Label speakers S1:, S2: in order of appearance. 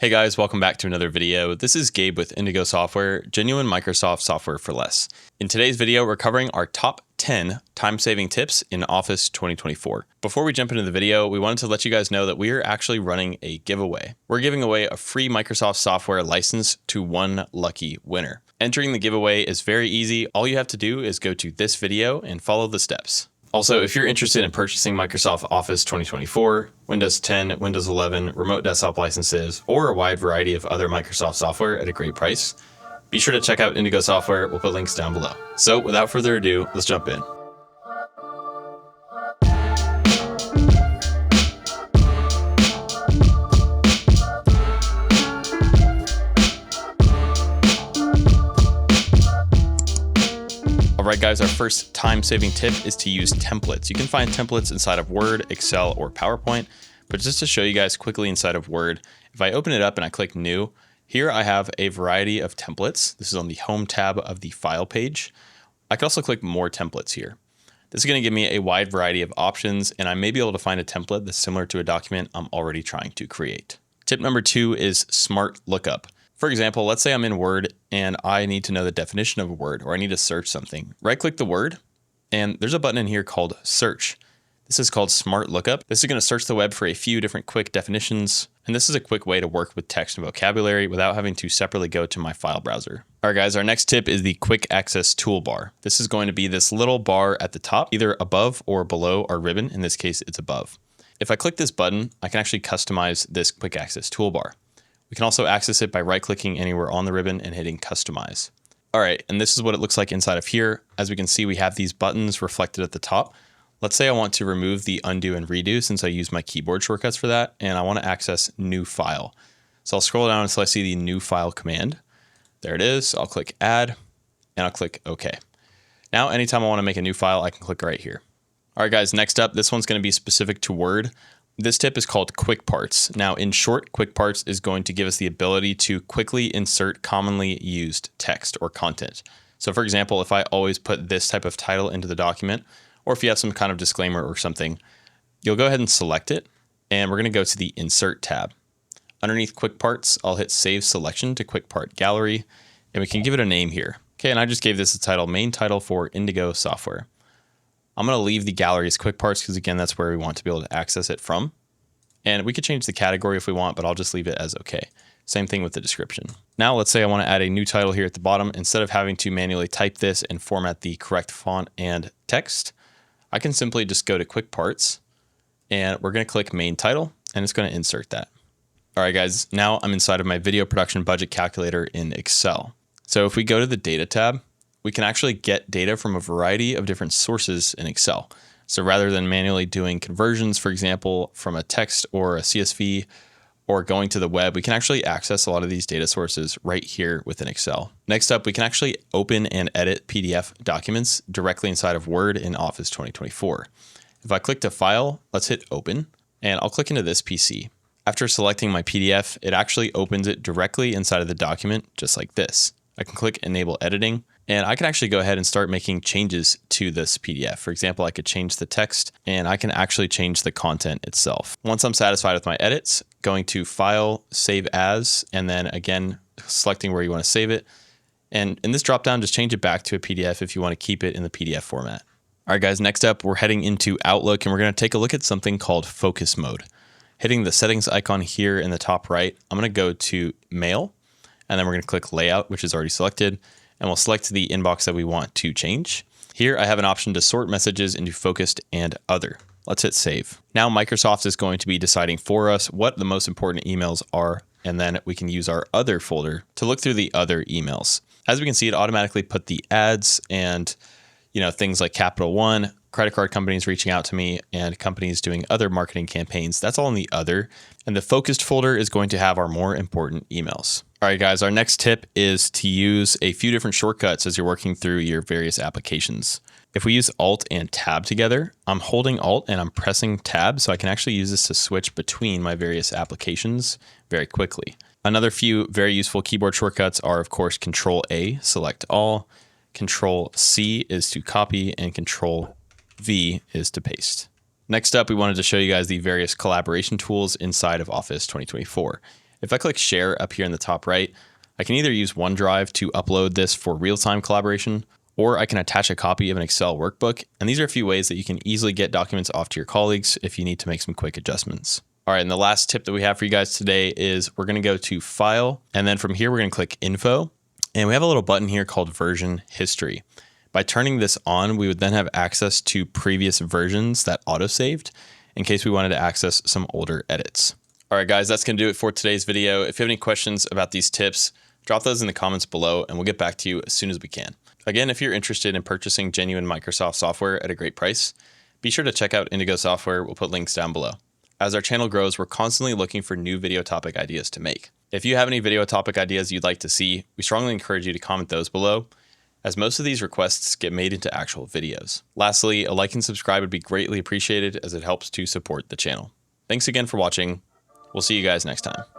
S1: Hey guys, welcome back to another video. This is Gabe with Indigo Software, genuine Microsoft software for less. In today's video, we're covering our top 10 time-saving tips in Office 2024. Before we jump into the video, we wanted to let you guys know that we are actually running a giveaway. We're giving away a free Microsoft software license to one lucky winner. Entering the giveaway is very easy. All you have to do is go to this video and follow the steps. Also, if you're interested in purchasing Microsoft Office 2024, Windows 10, Windows 11, remote desktop licenses, or a wide variety of other Microsoft software at a great price, be sure to check out Indigo Software. We'll put links down below. So without further ado, let's jump in. Alright guys, our first time-saving tip is to use templates. You can find templates inside of Word, Excel, or PowerPoint, but just to show you guys quickly inside of Word, if I open it up and I click New, here I have a variety of templates. This is on the Home tab of the File page. I can also click More Templates here. This is going to give me a wide variety of options, and I may be able to find a template that's similar to a document I'm already trying to create. Tip number 2 is Smart Lookup. For example, let's say I'm in Word and I need to know the definition of a word, or I need to search something. Right-click the word, and there's a button in here called Search. This is called Smart Lookup. This is going to search the web for a few different quick definitions, and this is a quick way to work with text and vocabulary without having to separately go to my file browser. All right, guys, our next tip is the Quick Access Toolbar. This is going to be this little bar at the top, either above or below our ribbon. In this case, it's above. If I click this button, I can actually customize this Quick Access Toolbar. We can also access it by right-clicking anywhere on the ribbon and hitting Customize. All right, and this is what it looks like inside of here. As we can see, we have these buttons reflected at the top. Let's say I want to remove the undo and redo since I use my keyboard shortcuts for that, and I want to access New File. So I'll scroll down until I see the New File command. There it is. I'll click Add, and I'll click OK. Now, anytime I want to make a new file, I can click right here. All right, guys, next up, this one's going to be specific to Word. This tip is called Quick Parts. Now, in short, Quick Parts is going to give us the ability to quickly insert commonly used text or content. So for example, if I always put this type of title into the document, or if you have some kind of disclaimer or something, you'll go ahead and select it, and we're going to go to the Insert tab. Underneath Quick Parts, I'll hit Save Selection to Quick Part Gallery, and we can give it a name here. Okay, and I just gave this a title, Main Title for Indigo Software. I'm going to leave the gallery as Quick Parts because, again, that's where we want to be able to access it from. And we could change the category if we want, but I'll just leave it as OK. Same thing with the description. Now, let's say I want to add a new title here at the bottom. Instead of having to manually type this and format the correct font and text, I can simply just go to Quick Parts, and we're going to click Main Title, and it's going to insert that. All right, guys, now I'm inside of my video production budget calculator in Excel. So if we go to the Data tab, we can actually get data from a variety of different sources in Excel. So rather than manually doing conversions, for example, from a text or a CSV or going to the web, we can actually access a lot of these data sources right here within Excel. Next up, we can actually open and edit PDF documents directly inside of Word in Office 2024. If I click to File, let's hit Open, and I'll click into this PC. After selecting my PDF, it actually opens it directly inside of the document, just like this. I can click Enable Editing, and I can actually go ahead and start making changes to this PDF. For example, I could change the text, and I can actually change the content itself. Once I'm satisfied with my edits, going to File, Save As, and then again, selecting where you want to save it. And in this dropdown, just change it back to a PDF if you want to keep it in the PDF format. All right, guys, next up, we're heading into Outlook, and we're going to take a look at something called Focus Mode. Hitting the settings icon here in the top right, I'm going to go to Mail, and then we're going to click Layout, which is already selected, and we'll select the inbox that we want to change. Here I have an option to sort messages into focused and other. Let's hit save. Now Microsoft is going to be deciding for us what the most important emails are, and then we can use our other folder to look through the other emails. As we can see, it automatically put the ads and things like Capital One, credit card companies reaching out to me, and companies doing other marketing campaigns. That's all in the other. And the focused folder is going to have our more important emails. All right, guys, our next tip is to use a few different shortcuts as you're working through your various applications. If we use Alt and Tab together, I'm holding Alt and I'm pressing Tab, so I can actually use this to switch between my various applications very quickly. Another few very useful keyboard shortcuts are, of course, Control-A, select all, Control-C is to copy, and Control-V is to paste. Next up, we wanted to show you guys the various collaboration tools inside of Office 2024. If I click share up here in the top right, I can either use OneDrive to upload this for real-time collaboration, or I can attach a copy of an Excel workbook. And these are a few ways that you can easily get documents off to your colleagues if you need to make some quick adjustments. All right, and the last tip that we have for you guys today is we're gonna go to File, and then from here, we're gonna click Info. And we have a little button here called Version History. By turning this on, we would then have access to previous versions that auto-saved in case we wanted to access some older edits. All right, guys, that's gonna do it for today's video. If you have any questions about these tips, drop those in the comments below and we'll get back to you as soon as we can. Again, if you're interested in purchasing genuine Microsoft software at a great price, be sure to check out Indigo software. We'll put links down below. As our channel grows, we're constantly looking for new video topic ideas to make. If you have any video topic ideas you'd like to see, we strongly encourage you to comment those below, as most of these requests get made into actual videos. Lastly, a like and subscribe would be greatly appreciated as it helps to support the channel. Thanks again for watching. We'll see you guys next time.